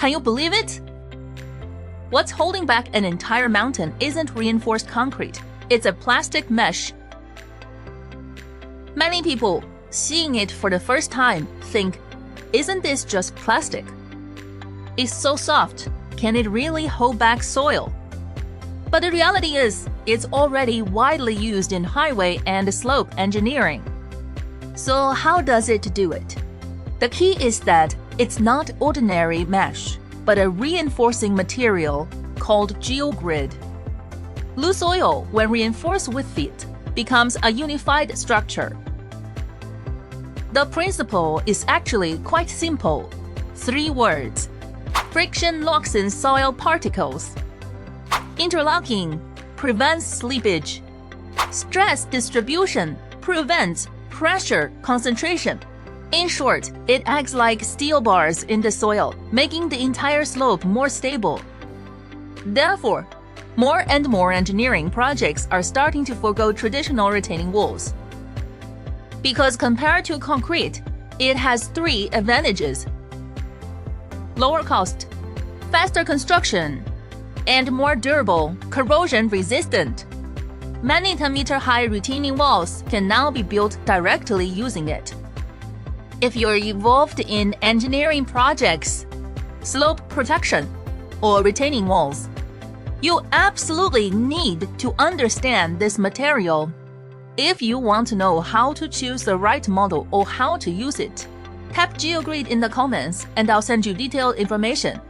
Can you believe it? What's holding back an entire mountain isn't reinforced concrete, it's a plastic mesh. Many people, seeing it for the first time, think, isn't this just plastic? It's so soft, can it really hold back soil? But the reality is, it's already widely used in highway and slope engineering. So how does it do it? The key is that it's not ordinary mesh, but a reinforcing material called Geogrid. Loose oil, when reinforced with feet, becomes a unified structure. The principle is actually quite simple. 3 words. Friction locks in soil particles. Interlocking prevents slippage. Stress distribution prevents pressure concentration. In short, it acts like steel bars in the soil, making the entire slope more stable. Therefore, more and more engineering projects are starting to forego traditional retaining walls. Because compared to concrete, it has 3 advantages: lower cost, faster construction, and more durable, corrosion-resistant. Many 10-meter-high retaining walls can now be built directly using it. If you're involved in engineering projects, slope protection, or retaining walls, you absolutely need to understand this material. If you want to know how to choose the right model or how to use it, type Geogrid in the comments and I'll send you detailed information.